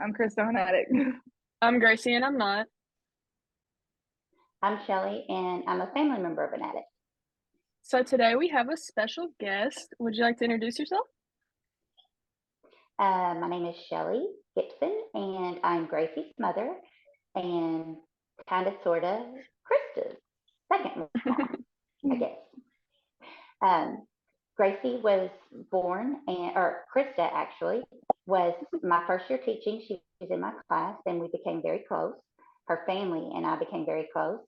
I'm Krista, I'm an addict. I'm Gracie and I'm not. I'm Shelly, and I'm a family member of an addict. So today we have a special guest. Would you like to introduce yourself? My name is Shelly Gibson, and I'm Gracie's mother, and kind of, sort of, Krista's second mom, I guess. Gracie was born, or Krista actually, was my first year teaching. She was in my class, and we became very close. Her family and I became very close.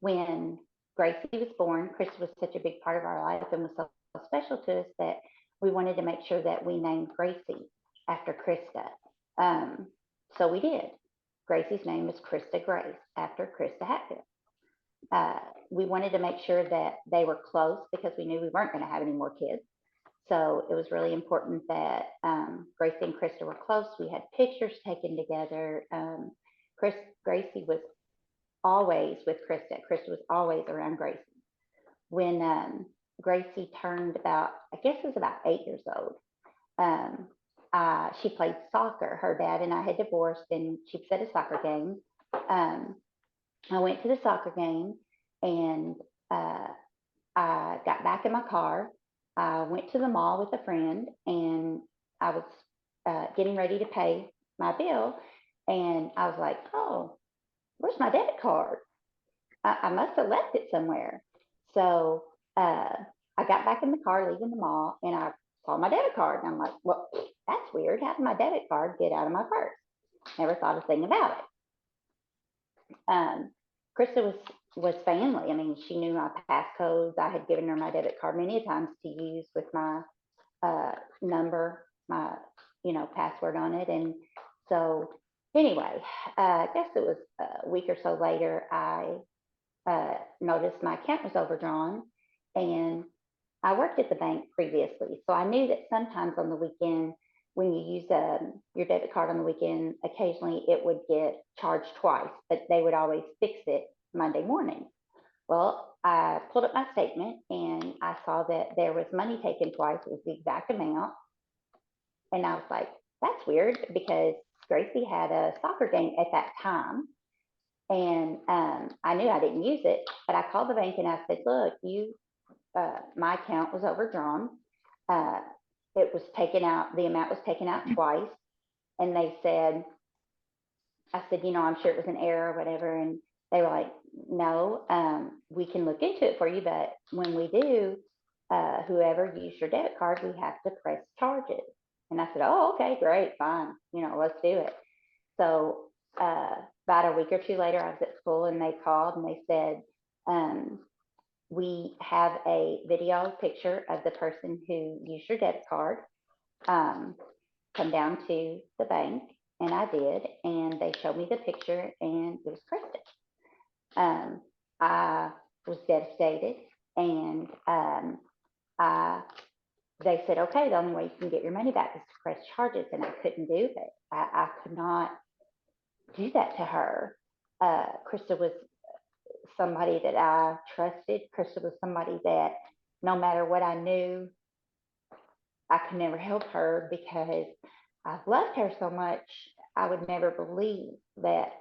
When Gracie was born, Krista was such a big part of our life and was so special to us that we wanted to make sure that we named Gracie after Krista. So we did. Gracie's name is Krista Grace after Krista Hatfield. We wanted to make sure that they were close because we knew we weren't going to have any more kids. So it was really important that Gracie and Krista were close. We had pictures taken together. Gracie was always with Krista. Krista was always around Gracie. When Gracie turned about, I guess it was about 8 years old, she played soccer. Her dad and I had divorced, and she was at a soccer game. I went to the soccer game, and I got back in my car. I went to the mall with a friend, and I was getting ready to pay my bill, and I was like, oh, where's my debit card? I must have left it somewhere. So I got back in the car leaving the mall, and I saw my debit card, and I'm like, well, that's weird. How did my debit card get out of my purse? Never thought a thing about it. Krista was family. I mean, she knew my passcodes. I had given her my debit card many times to use with my number, my password on it. And so anyway, I guess it was a week or so later, I noticed my account was overdrawn, and I worked at the bank previously, so I knew that sometimes on the weekend, when you use your debit card on the weekend, occasionally it would get charged twice, but they would always fix it Monday morning. Well, I pulled up my statement, and I saw that there was money taken twice. It was the exact amount. And I was like, that's weird, because Gracie had a soccer game at that time. And I knew I didn't use it, but I called the bank and I said, look, my account was overdrawn. It was taken out, the amount was taken out twice. And they said, I said, I'm sure it was an error or whatever. And they were like, no, we can look into it for you. But when we do, whoever used your debit card, we have to press charges. And I said, oh, okay, great, fine. Let's do it. So about a week or two later, I was at school, and they called and they said, we have a video picture of the person who used your debit card. Come down to the bank, and I did, and they showed me the picture, and it was Krista. I was devastated, and they said, okay, the only way you can get your money back is to press charges, and I couldn't do it. I could not do that to her. Krista was somebody that I trusted. Krista was somebody that no matter what I knew, I could never help her because I loved her so much. I would never believe that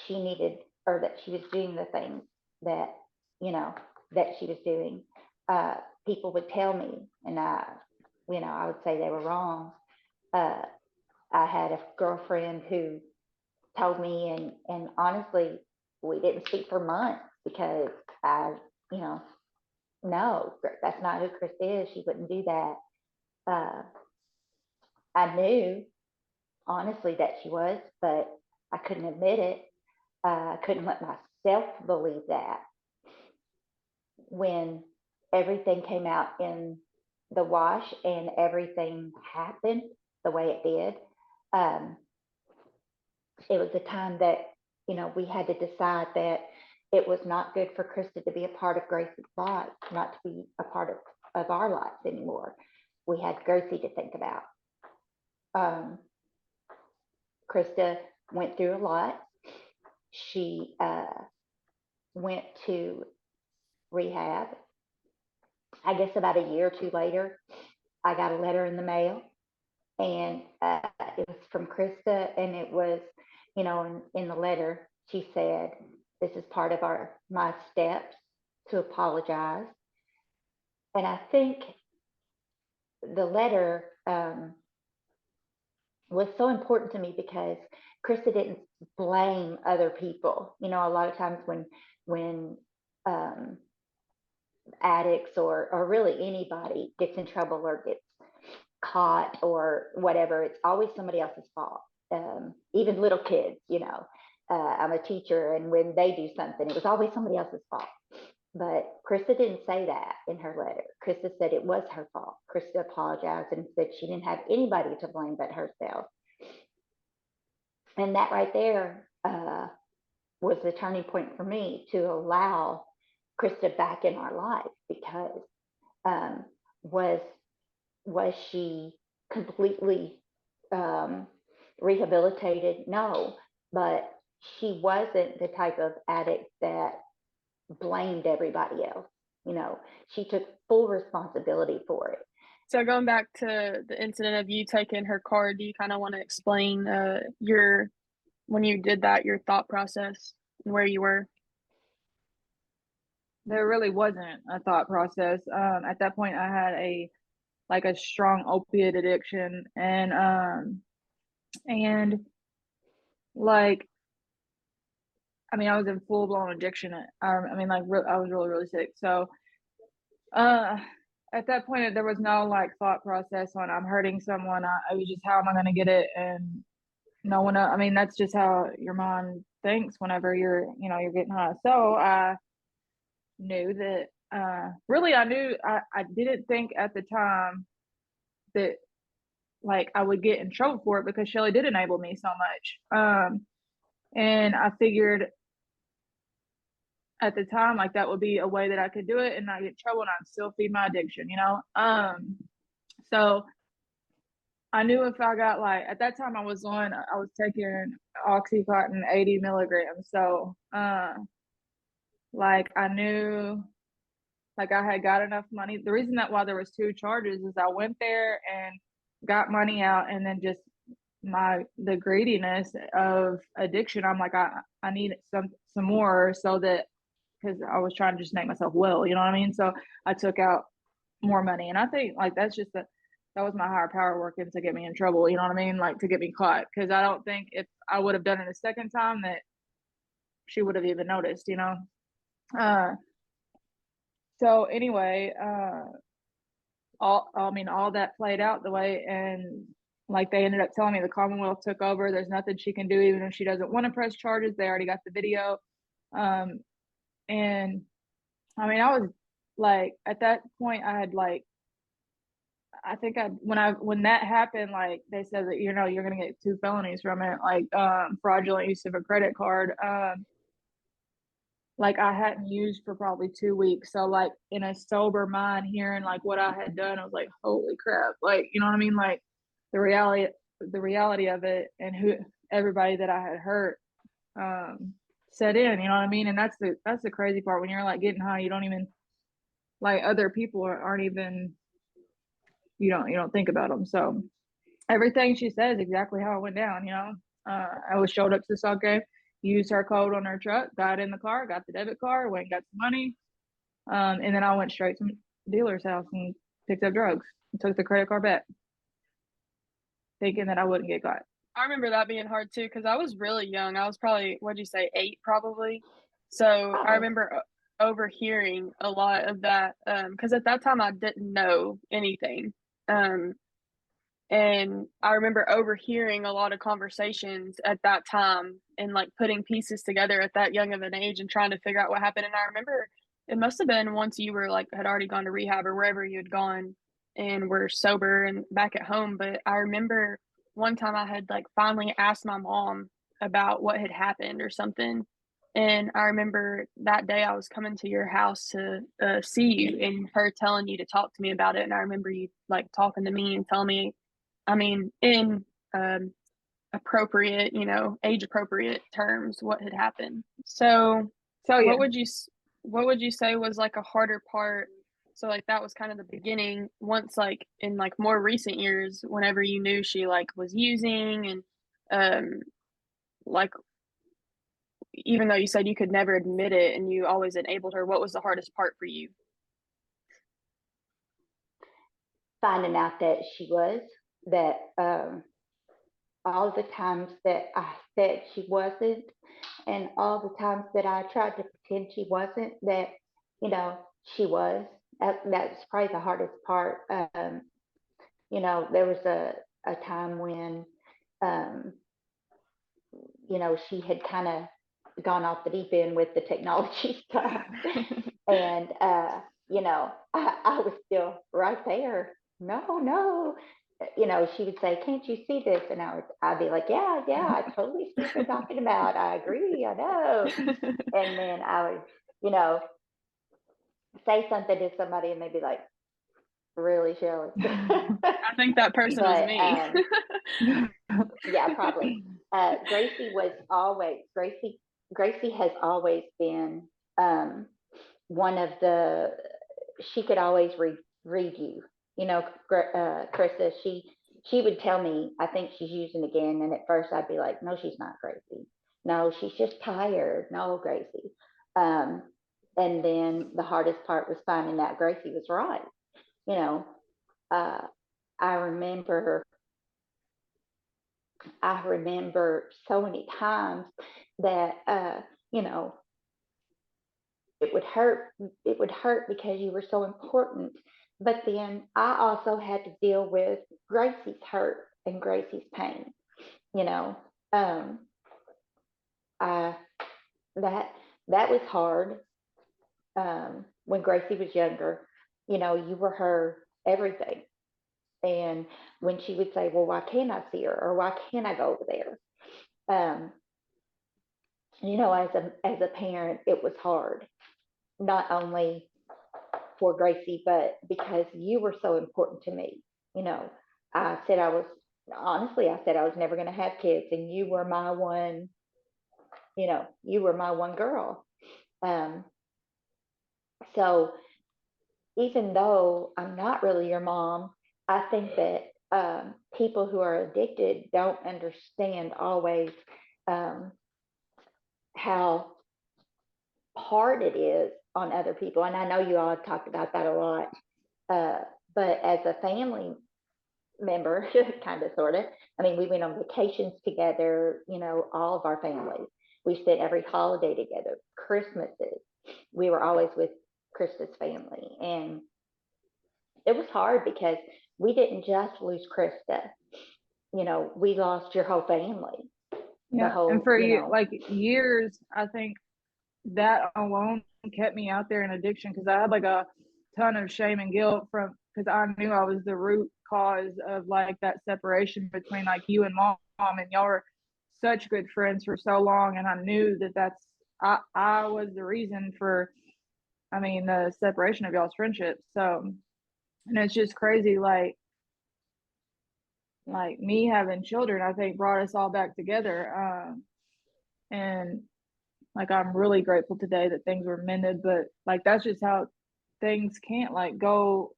she needed, or that she was doing the things that, that she was doing. People would tell me, and I would say they were wrong. I had a girlfriend who told me, and honestly, we didn't speak for months because no, that's not who Chris is. She wouldn't do that. I knew honestly that she was, but I couldn't admit it. I couldn't let myself believe that. When everything came out in the wash and everything happened the way it did, it was a time that, we had to decide that it was not good for Krista to be a part of Gracie's life, not to be a part of our lives anymore. We had Gracie to think about. Krista went through a lot. She went to rehab. I guess about a year or two later, I got a letter in the mail and it was from Krista, and it was, in the letter she said, "This is part of my steps to apologize." And I think the letter was so important to me because Krista didn't blame other people. A lot of times when um, addicts or really anybody gets in trouble or gets caught or whatever, it's always somebody else's fault. Even little kids, I'm a teacher, and when they do something, it was always somebody else's fault. But Krista didn't say that in her letter. Krista said it was her fault. Krista apologized and said she didn't have anybody to blame but herself. And that right there was the turning point for me to allow Krista back in our life, because um, was she completely rehabilitated? No, but she wasn't the type of addict that blamed everybody else. She took full responsibility for it. So going back to the incident of you taking her card, do you kind of want to explain your when you did that, your thought process and where you were? There really wasn't a thought process. At that point, I had a strong opiate addiction, and like, I mean, I was in full blown addiction. I mean, like, I was really really sick. So, uh, at that point, there was no like thought process on I'm hurting someone. I was just, how am I going to get it? And no one. I mean, that's just how your mind thinks whenever you're getting high. So I knew that. Really, I didn't think at the time that like I would get in trouble for it, because Shelly did enable me so much. And I figured at the time like that would be a way that I could do it and not get in trouble and I'd still feed my addiction. So I knew if I got, like, at that time I was taking Oxycontin 80 milligrams. So like I knew like I had got enough money. The reason that why there was two charges is I went there and got money out, and then just the greediness of addiction. I'm like, I need some more, so that, because I was trying to just make myself well, you know what I mean? So I took out more money, and I think like that's just that was my higher power working to get me in trouble, you know what I mean? Like to get me caught, because I don't think if I would have done it a second time that she would have even noticed. Uh, so anyway, all that played out the way, and like they ended up telling me the Commonwealth took over. There's nothing she can do, even if she doesn't want to press charges. They already got the video. And I mean, I was like, at that point, I had like, I think when that happened, like they said that you're gonna get 2 felonies from it, like fraudulent use of a credit card. Like I hadn't used for probably 2 weeks. So like in a sober mind, hearing like what I had done, I was like, holy crap. Like, you know what I mean? Like the reality of it, and who everybody that I had hurt set in, you know what I mean? And that's the crazy part. When you're like getting high, you don't even, like, other people aren't even, you don't think about them. So everything she said is exactly how it went down. I was showed up to the soccer game, used her code on her truck, got in the car, got the debit card, went and got some money. And then I went straight to the dealer's house and picked up drugs and took the credit card back, thinking that I wouldn't get caught. I remember that being hard too, because I was really young. I was probably, what'd you say, 8 probably. So I remember overhearing a lot of that, because at that time I didn't know anything. And I remember overhearing a lot of conversations at that time and like putting pieces together at that young of an age and trying to figure out what happened. And I remember it must have been once you were like had already gone to rehab or wherever you had gone and were sober and back at home. But I remember one time I had like finally asked my mom about what had happened or something. And I remember that day I was coming to your house to see you and her telling you to talk to me about it. And I remember you like talking to me and telling me, I mean, in appropriate, age appropriate terms, what had happened. So, So yeah, what would you say was like a harder part So like that was kind of the beginning. Once like in like more recent years, whenever you knew she like was using and like even though you said you could never admit it and you always enabled her, what was the hardest part for you? Finding out that she was, that all the times that I said she wasn't, and all the times that I tried to pretend she wasn't, that, you know, she was. That's probably the hardest part. You know, there was a time when, um, you know, she had kind of gone off the deep end with the technology stuff. And, you know, I was still right there. No, no. You know, she would say, "Can't you see this?" And I'd be like, "Yeah, yeah, I totally see what you're talking about. I agree, I know." And then I would, you know, say something to somebody and they'd be like, "Really, Shelley?" I think that person was But me. yeah, probably. Gracie has always been one of the, she could always read you. You know, Krista, she would tell me, "I think she's using again." And at first I'd be like, "No, she's not, Gracie. No, she's just tired. No, Gracie." Um, and then the hardest part was finding out Gracie was right. You know, uh, I remember so many times that, you know, it would hurt. It would hurt because you were so important. But then I also had to deal with Gracie's hurt and Gracie's pain. You know, um, I that that was hard. When Gracie was younger, you know, you were her everything. And when she would say, "Well, why can't I see her?" or "Why can't I go over there?" Um, you know, as a parent, it was hard, not only for Gracie, but because you were so important to me. You know, I said I was, honestly, I said I was never going to have kids, and you were my one, you know, you were my one girl. Um, so even though I'm not really your mom, I think that people who are addicted don't understand always um, how hard it is on other people. And I know you all have talked about that a lot. Uh, but as a family member, kind of, sort of, I mean, we went on vacations together, you know, all of our families. We spent every holiday together, Christmases. We were always with Krista's family. And it was hard because we didn't just lose Krista. You know, we lost your whole family. The Yeah, and whole, for you you, know, like years, I think that alone kept me out there in addiction because I had like a ton of shame and guilt from because I knew I was the root cause of like that separation between like you and mom, and y'all were such good friends for so long, and I knew that I was the reason for, I mean, the separation of y'all's friendship. So, and it's just crazy, like me having children, I think brought us all back together. And like I'm really grateful today that things were mended, but like that's just how things can't like go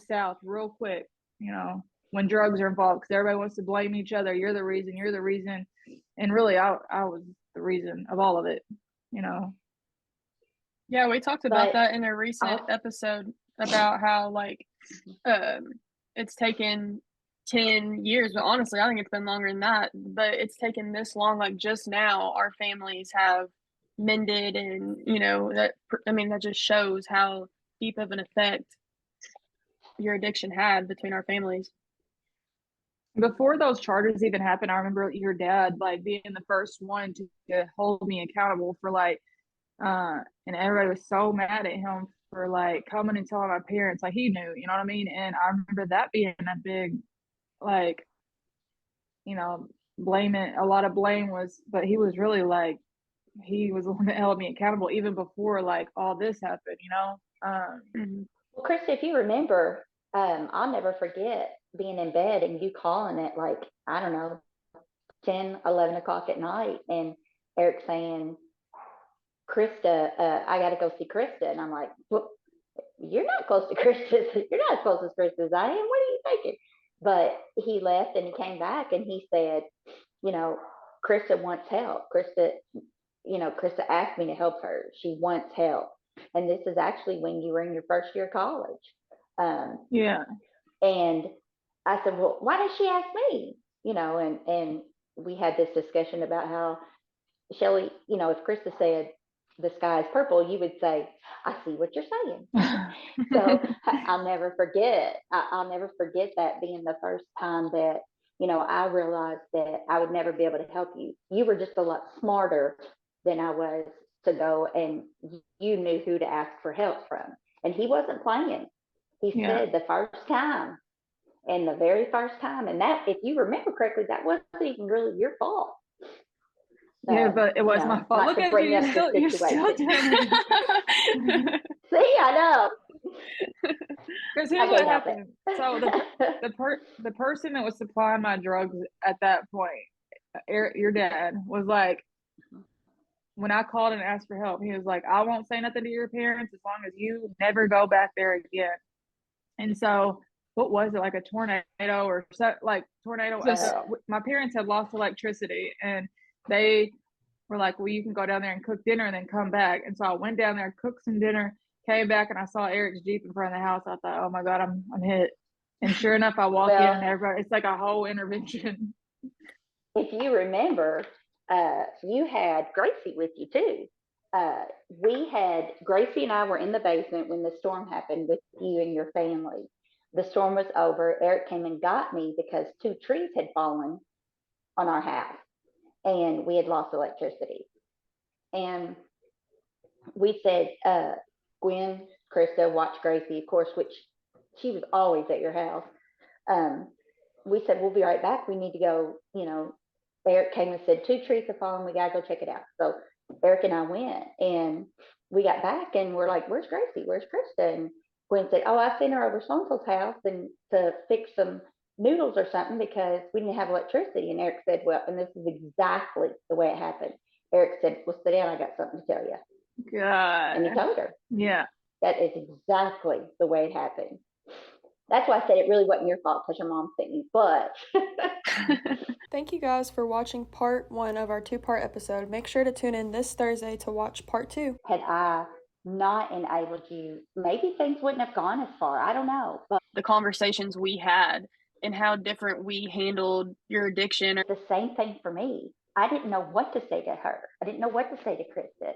south real quick, you know, when drugs are involved because everybody wants to blame each other. You're the reason, you're the reason. And really I was the reason of all of it, you know. Yeah, we talked about but that in a recent also, episode about how like um it's taken 10 years, but honestly I think it's been longer than that. But it's taken this long, like just now our families have mended, and you know that, I mean, that just shows how deep of an effect your addiction had between our families. Before those charges even happened, I remember your dad like being the first one to hold me accountable for like and everybody was so mad at him for like coming and telling my parents, like he knew, you know what I mean? And I remember that being a big, like, you know, blaming, a lot of blame was, but he was really like, he was the one that held me accountable even before like all this happened, you know? Mm-hmm. well, Krista, if you remember, I'll never forget being in bed and you calling it like, I don't know, 10, 11 o'clock at night, and Eric saying, "Krista, I got to go see Krista." And I'm like, "Well, you're not close to Krista. You're not as close as Krista as I am. What are you thinking? But he left and he came back and he said, you know, Krista wants help. Krista, you know, Krista asked me to help her. She wants help. And this is actually when you were in your first year of college. Yeah. And I said, well, why did she ask me? You know, and we had this discussion about how, Shelley, you know, if Krista said the sky is purple, you would say, I see what you're saying. So I'll never forget. I'll never forget that being the first time that, you know, I realized that I would never be able to help you. You were just a lot smarter than I was to go, and you knew who to ask for help from. And he wasn't playing. He Yeah. said the first time, and the very first time, and that, if you remember correctly, that wasn't even really your fault. Yeah, but it was my fault. Look at you, you're still doing it. See, I know. Because here's what happened. So the person that was supplying my drugs at that point, Eric, your dad, was like, when I called and asked for help, he was like, I won't say nothing to your parents as long as you never go back there again. And so, what was it, like a tornado or so, like tornado? My parents had lost electricity, and they were like, well, you can go down there and cook dinner and then come back. And so I went down there, cooked some dinner, came back, and I saw Eric's Jeep in front of the house. I thought, oh my God, I'm hit. And sure enough, I walk in and everybody, it's like a whole intervention. If you remember, you had Gracie with you too. Gracie and I were in the basement when the storm happened with you and your family. The storm was over. Eric came and got me because 2 trees had fallen on our house and we had lost electricity. And we said, Gwen, Krista, watch Gracie, of course, which she was always at your house. We said, we'll be right back. We need to go, you know. Eric came and said, 2 trees have fallen. We got to go check it out. So Eric and I went, and we got back, and we're like, where's Gracie? Where's Krista? And Gwen said, oh, I sent her over so-and-so's house and to fix some noodles or something because we didn't have electricity. And Eric said, well, and this is exactly the way it happened. Eric said, well, sit down. I got something to tell you. God. And he told her. Yeah. That is exactly the way it happened. That's why I said it really wasn't your fault because your mom sent you, but. Thank you guys for watching part 1 of our 2-part episode. Make sure to tune in this Thursday to watch part 2. Had I not enabled you, maybe things wouldn't have gone as far. I don't know. But the conversations we had and how different we handled your addiction. The same thing for me. I didn't know what to say to her. I didn't know what to say to Krista.